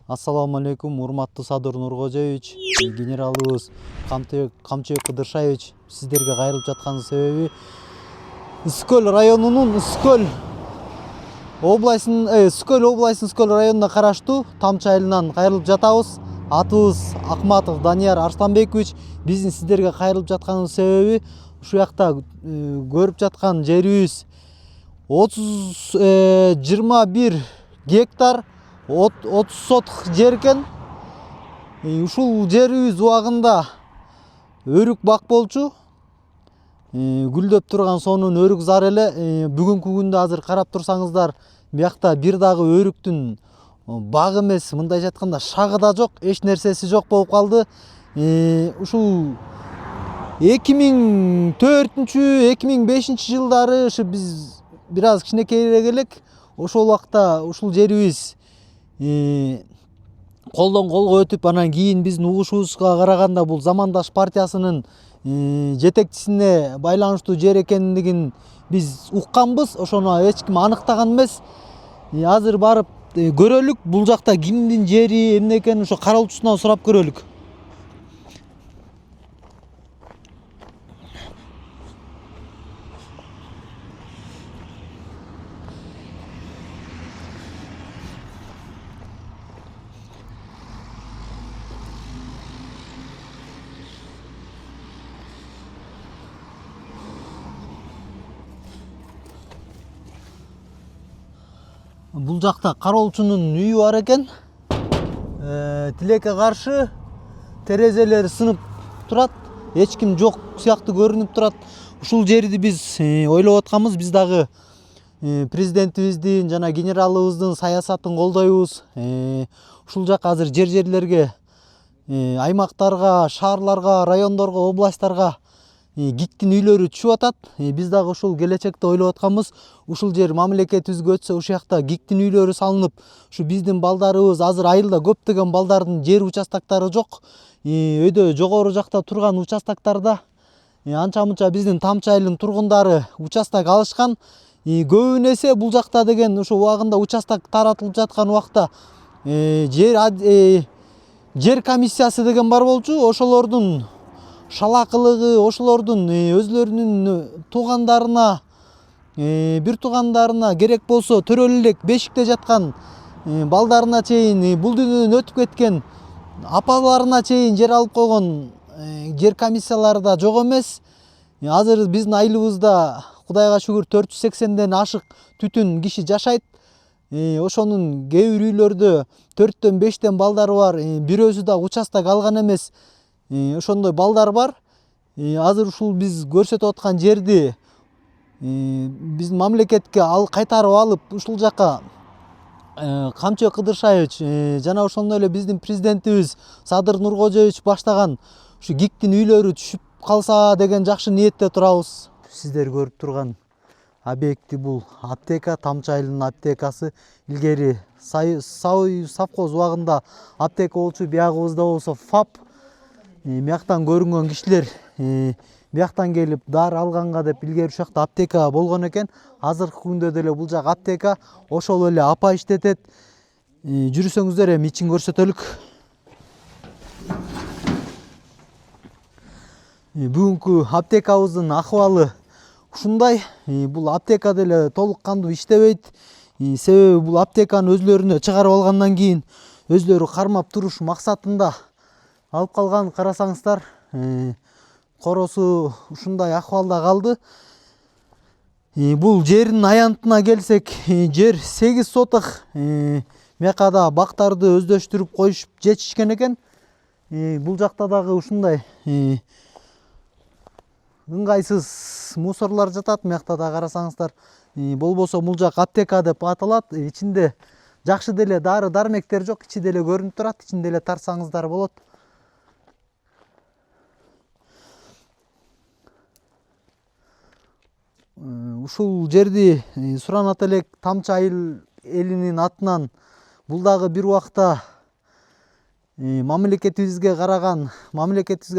Ассаламу алейкум, урматтуу Садыр Нуркожоевич, генералыбыз Камчыбек Кыдыршаевич, сиздерге кайрылып жаткан себеби Үскөл районунун Үскөл областынын Үскөл районуна караштуу Тамчы айылынан кайрылып жатабыз. Атыбыз Акматов Данияр Арсланбекович. Биздин сиздерге кайрылып жатканыбыз себеби ушул жакта көрүп жаткан жерибиз 21 гектар 30 соток жер экен. Ушул жерибиз убагында өрүк бак болчу. Гүлдөп турган сонун өрүк зар эле. Бүгүнкү күндө азыр карап турсаңыздар, биякта бир дагы өрүктүн багы эмес, мындайча айтканда шагы да жок, эч нерсеси жок болуп калды. Ушул 2004-2005 жылдары биз бир аз кичинекейирээк элек. Ошол убакта ушул жерибиз колдон колго өтүп, анан кийин биздин угушубузга караганда бул Замандаш партиясынын жетекчисине байланыштуу жер экендигин биз укканбыз. Ошону эч ким аныктаган эмес. Азыр барып көрөлүк, бул жакта кимдин жери, эмне экенин ошо кароолчусунан сурап көрөлүк. Бул жакта кароолчунун үйү бар экен. Тилекке каршы терезелери сынып турат. Эч ким жок сыяктуу көрүнүп турат. Ушул жерди биз ойлоп атканбыз. Биз дагы президентибиздин жана генералыбыздын саясатын колдойбуз. Ушул жак азыр жерлерге, аймактарга, шаарларга, райондорго, областтарга гиктин үйлөрү түшүп атат. Биз дагы ушул келечекте ойлоп атканбыз. Ушул жер мамлекетибизге өтсө, ушул жакта гиктин үйлөрү салынып, ушу биздин балдарыбыз, азыр айылда көптөгөн балдардын жер участоктары жок. Өйдө жогору жакта турган участоктарда анча мынча биздин Тамчы айылынын тургундары участок алышкан. Көбүн эсе бул жакта деген ушу убагында участок таратылып жаткан убакта жер комиссиясы деген бар болчу. Ошолордун шалакылыгы, ошолордун өзлөрүнүн туугандарына, бир туугандарына керек болсо төрөлө элек бешикте жаткан балдарына чейин, бул дүйнөдөн өтүп кеткен апаларына чейин жер алып койгон жер комиссиялары да жок эмес. Азыр биздин айылыбызда Кудайга шүгүр 480ден ашык түтүн киши жашайт. Ошонун кээ бир үйлөрдө 4төн 5тен балдары бар, бирөөсү да участок алган эмес. Ошондой балдар бар. Азыр ушул биз көрсөтүп аткан жерди биздин мамлекетке кайтарып алып, ушул жака Камчыбек Кыдыршаевич жана ошондой эле биздин президентибиз Садыр Нуркожоевич баштаган ушу гиктин үйлөрү түшүп калса деген жакшы ниетте турабыз. Сиздер көрүп турган объекти бул аптека, Тамчы айылынын аптекасы. Илгери совхоз убагында аптека болчу, биягыбызда болсо ФАП. Бияктан көрүнгөн кишилер бияктан келип дары алганга деп илгери ушул жакта аптека болгон экен. Азыркы күндө деле бул жак аптека. Ошол эле апа иштетет. Жүрүсөңүздөр эми ичин көрсөтөлүк. Бүгүнкү аптекабыздын акыбалы ушундай. Бул аптека деле толук кандуу иштебейт. Себеби бул аптеканы өзлөрүнө чыгарып алгандан кийин өзлөрү кармап туруш максатында алып калган. Карасаңыздар, коросу ушундай акыбалда калды. Бул жердин аянтына келсек, жер 8 соток. Мияка да бактарды өздөштүрүп коюшуп жетишкен экен. Бул жакта дагы ушундай ыңгайсыз мусорлор жатат. Миякта да карасаңыздар, болбосо бул жак аптека деп аталат. Ичинде жакшы деле дары дармектер жок, ичи деле көрүнүп турат. Ичинде эле тартсаңыздар болот. Ушул жерди суранат элек Тамчы айыл элинин атынан. Бул дагы бир убакта мамлекетибизге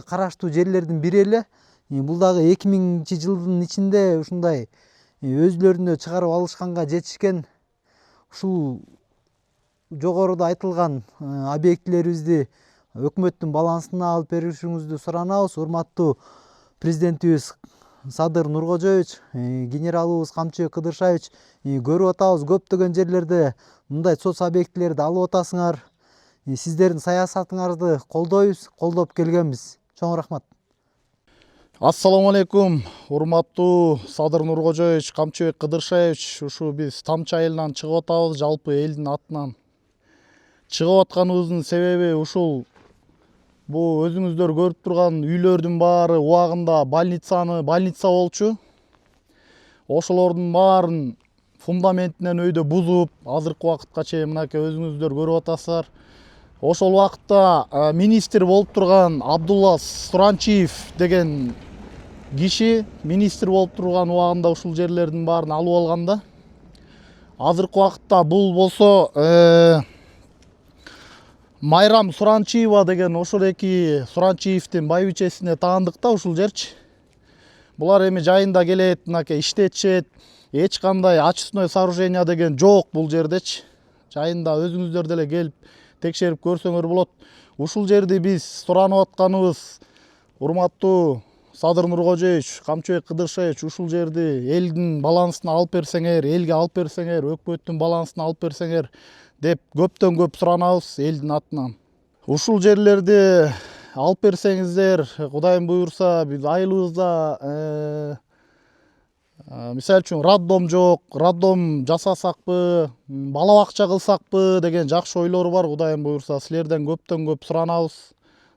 караштуу жерлердин бири эле. Бул дагы 2000-жылдын ичинде ушундай өзлөрүнө чыгарып алышканга жетишкен. Ушул жогоруда айтылган объектилерибизди өкмөттүн балансына алып беришиңизди суранабыз. Урматтуу президентибиз Садыр Нуркожоевич, генералыбыз Камчыбек Кыдыршаевич, көрүп атабыз көптөгөн жерлерде мындай соц объектилерди алып атасыңар. Сиздердин саясатыңарды колдойбуз, колдоп келгенбиз. Чоң рахмат. Ассаламу алейкум, урматтуу Садыр Нуркожоевич, Камчыбек Кыдыршаевич, ушу биз Тамчы айылынан чыгып атабыз, жалпы элдин атынан. Чыгып атканыбыздын себеби ушул бу өзүңүздөр көрүп турган үйлөрдүн баары убагында больница болчу. Ошолордун баарын фундаментинен өйдө бузуп, азыркы убакытка чейин мынакей өзүңүздөр көрүп атасыздар. Ошол убакытта министр болуп турган Абдулла Суранчиев деген киши министр болуп турган убагында ушул жерлердин баарын алып алган да. Азыркы убакытта бул болсо Майрам Суранчиева деген ошол эки Суранчиевдин байбичесине таандык да ушул жерчи. Булар эми жайында келет, мынакей иштетишет. Эч кандай очистной сооружение деген жок бул жердечи. Жайында өзүңүздөр деле келип текшерип көрсөңөр болот. Ушул жерди биз суранып атканыбыз, урматтуу Садыр Нуркожоевич, Камчыбек Кыдыршаевич, ушул жерди элдин балансына алып берсеңер, элге алып берсеңер, өкмөттүн балансына алып берсеңер деп көптөн көп суранабыз элдин атынан. Ушул жерлерди алып берсеңиздер, Кудайым буйрса, биз айылыбызда мисалы үчүн роддом жок, роддом жасасакпы, бала бакча кылсакпы деген жакшы ойлор бар. Кудайым буйрса, силерден көптөн көп суранабыз.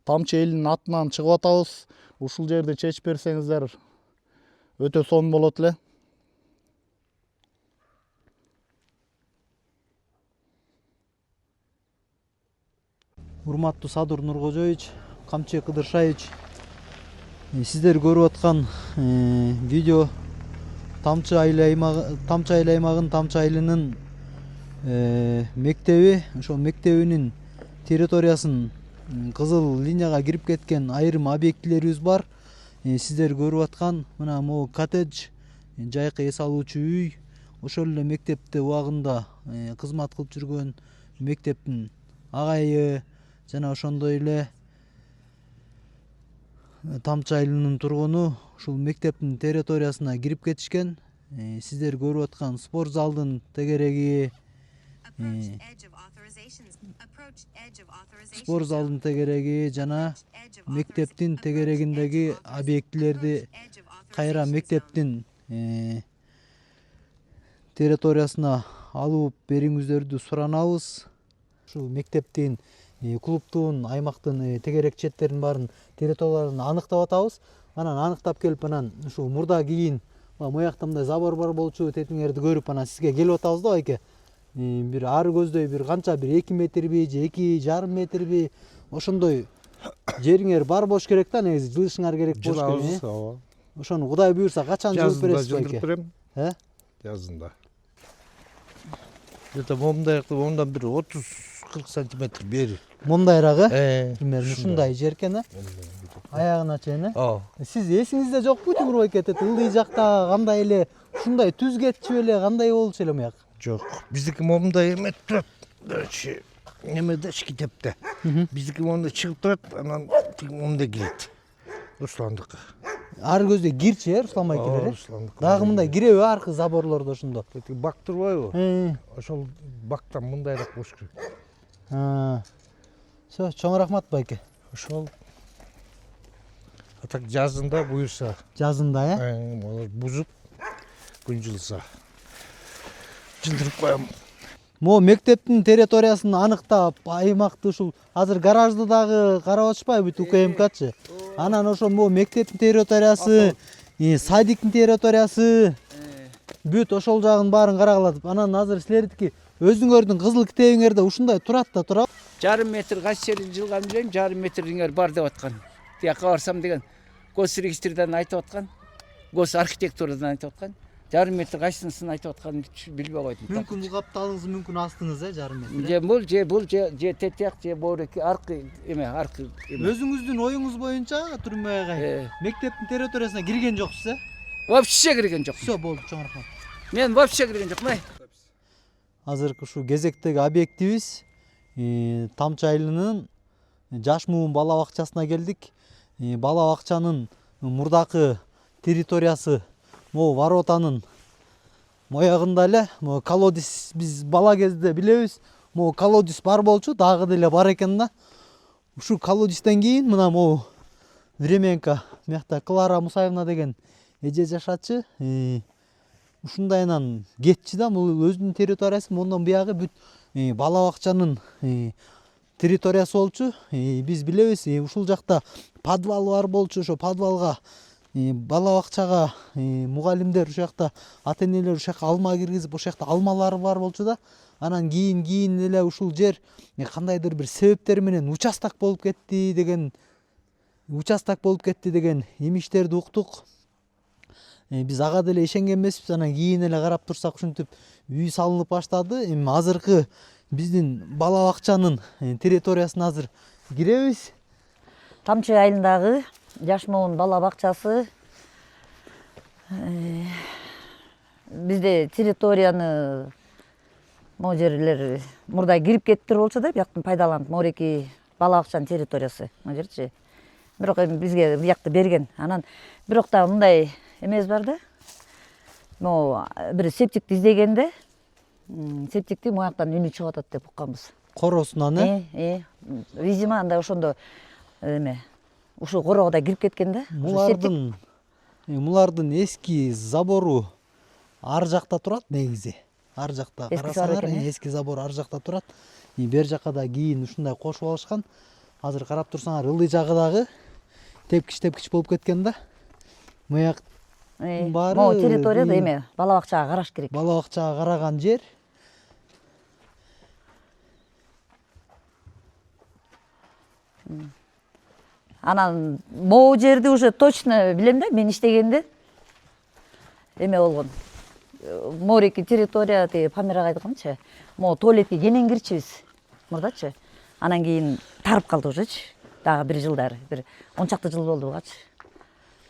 Тамчы элинин атынан чыгып атабыз. Ушул жерди чечип берсеңиздер өтө сонун болот эле. Урматтуу Садыр Нуркожоевич, Камчыбек Кыдыршаевич, сиздер көрүп аткан видео Тамчы айыл аймагын, Тамчы айылынын мектеби, ошол мектебинин территориясын кызыл линияга кирип кеткен айрым объектилерибиз бар. Сиздер көрүп аткан мына могу коттедж, жайкы эс алуучу үй, ошол эле мектепте убагында кызмат кылып жүргөн мектептин агайы жана ошондой эле Тамчы айылынын тургуну ушул мектептин территориясына кирип кетишкен. Сиздер көрүп аткан спорт залдын тегереги, жана мектептин тегерегиндеги объектилерди кайра мектептин территориясына алып бериңиздерди суранабыз. Ушул мектептин клубтун, аймактын тегерек четтерин баарын территорияларын аныктап атабыз. Анан аныктап келип, анан ушул мурда кийин моякта мындай забор бар болчу, тетиңерди көрүп анан сизге келип атабыз да байке. Бир ары көздөй бир канча, бир 2 метрби же 2,5 метрби ошондой жериңер бар болуш керек да, негизи жылышыңар керек болуш керек. Ооба. Ошону Кудай буйрса качан жылып бересиз байке? Жазында берем. Жазында. Это момундан бир 30-40 сантиметр бери. Мондайрагы? Примерно ушундай жер экен, аягына чейин. Сиз эсиңизде жокпу Тимур байке, ылдый жакта кандай эле ушундай түз кетчү эле, кандай болчу эле муяк? Жок, биздики момундай эме турат. Немеде Шкитепте. Биздики момундай чыгып турат, анан момундай кирет. Русландыкы. Ары көздөй кирчи, Руслан байкелер. Дагы мындай киреби аркы заборлордо ошондо? Бак турбайбы? Ошол бактан мындайраак болуш керек. Всё, чоң рахмат байке. Ошол атак жазында буюрса. Жазында, Молор бузуп күн жылса. Жылдырып коем. Могу мектептин территориясын аныктап, аймакты ушул азыр гаражды дагы карап атышпайбы бүт УКМКчы. Анан ошол могу мектептин территориясы, садиктин территориясы бүт ошол жагын баарын карагыла. Анан азыр силердики өзүңөрдүн кызыл китебиңерде ушундай турат да турабы? Жарым метр кайсы жерин жылган билем, жарым метриңер бар деп аткан. Тияка барсам деген госрегистрден айтып аткан, гос архитектурадан айтып аткан. Жарым метр кайсынысын айтып атканын билбей койдум. Мүмкүн бул капталыңыз, мүмкүн астыңыз, жарым метр. Же тетияк, же бореки аркы эме, аркы эме. Өзүңүздүн оюңуз боюнча Турмай агай, мектептин территориясына кирген жоксуз, Вообще кирген жок. Всё, болду, чоң рахмат. Мен вообще кирген жокмун. азыркы ушул кезектеги объектибиз Тамчы айылынын Жаш Муун бала бакчасына келдик. Бала бакчанын мурдакы территориясы могу воротанын моягында эле. Могу колодец биз бала кезде билебиз. Могу колодец бар болчу, дагы деле бар экен да. Ушул колодецтен кийин мына могу Временко мыякта Клара Мусаевна деген эже жашачы. Ушундайынан кетчи да, бул өзүнүн территориясы. Мондан буягы бүт бала бакчанын территориясы болчу. Биз билебиз, ушул жакта подвал бар болчу. Ошо подвалга бала бакчага мугалимдер ушул жакта, ата энелер ушул жака алма киргизип, ошол жакта алмалары бар болчу да. Анан кийин эле ушул жер кандайдыр бир себептер менен участок болуп кетти деген эмиштерди уктук. Биз ага деле ишенген эмеспиз. Анан кийин эле карап турсак ушинтип үй салынып баштады. Эми азыркы биздин бала бакчанын территориясына азыр киребиз. Тамчы айылындагы Жаш Муун бала бакчасы бизде территорияны могу жерлер мурда кирип кетиптир болчу да, бияктан пайдаланып мореки бала бакчанын территориясы могу жерчи. Бирок эми бизге биякты берген. Анан бирок да мындай эмес бар да. Могу бир септикти издегенде септикти муяктан үнү чыгып атат деп укканбыз. Коросунан Видимо, анда ошондо эме ушул корого да кирип кеткен да. Мулардын эски забору ар жакта турат негизи. Ар жакта карасаңар, эски забор ар жакта турат. Бер жакка да кийин ушундай кошуп алышкан. Азыр карап турсаңар, ылдый жагы дагы тепкич болуп кеткен да. Муяк баары могу территорияда эме бала бакчага караш керек. Бала бакчага караган жер. Анан могу жерди уже точно билем да, мен иштегенде эме болгон. Мореки территория тиги Памирага айтканчы. Могу туалетке кенен кирчүбүз мурдачы. Анан кийин тарып калды ужечи. Дагы бир жылдары, бир 10 чакты жыл болду бугачы.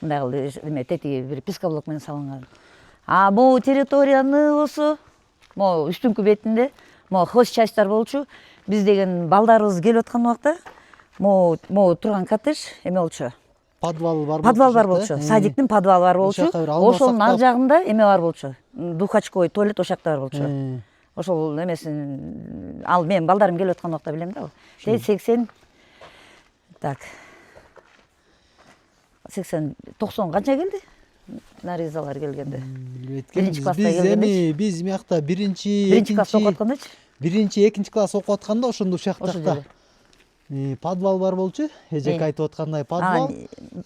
Мындай кылды эме тетиги бир пескоблок менен салынган. Могу территорияны болсо могу үстүнкү бетинде могу хозчастьтар болчу. Биз деген балдарыбыз келип аткан убакта могу турган коттедж эме болчу. Подвал бар болчу. Садиктин подвалы бар болчу. Ошонун ар жагында эме бар болчу. Духачковый туалет ошол жакта бар болчу. Ошол эмесин ал мен балдарым келип аткан убакта билем да. 80 так 80-90 канча келди? Нарезалар келгенде. Биринчи класста келгенде. Биз мыякта биринчи класс окуп атканда. Биринчи, экинчи класс окуп атканда ошондо ушул жакта подвал бар болчу. Эжек айтып аткандай подвал.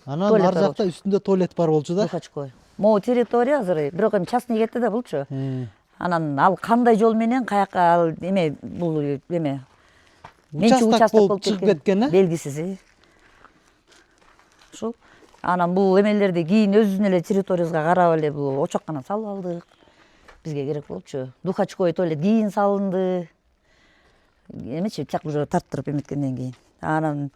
Анан ар жакта үстүндө туалет бар болчу да. Духачковый. Могу территория азыр бирок эми частный кетти да болчу. Анан ал кандай жол менен каяка ал эме бул эме участок болуп чыгып кеткен, белгисиз. Ушул. Анан бул эмелерди кийин өзүбүздүн эле территориябызга карап эле бул очоккана салып алдык. Бизге керек болчу. Духачковый туалет кийин салынды. Эмечи так уже тарттырып эметкенден кийин. Анан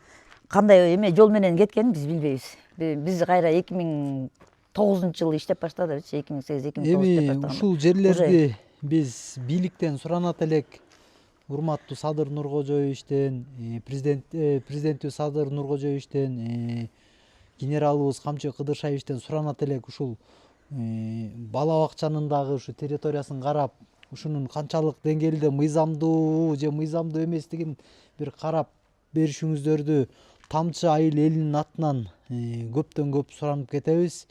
кандай эме жол менен кеткенин биз билбейбиз. Биз кайра 2009-жылы иштеп баштадык, 2008-2009 иштеп баштаган. Ушул жерлерди биз бийликтен суранат элек. Урматтуу Садыр Нуркожоевичтен, президентибиз Садыр Нуркожоевичтен, генералыбыз Камчы Кыдыршаевичтен суранат элек ушул бала бакчанын дагы ушу территориясын карап, ушунун канчалык деңгээлде мыйзамдуу же мыйзамдуу эместигин бир карап беришиңиздерди Тамчы айыл элинин атынан көптөн көп суранып кетебиз.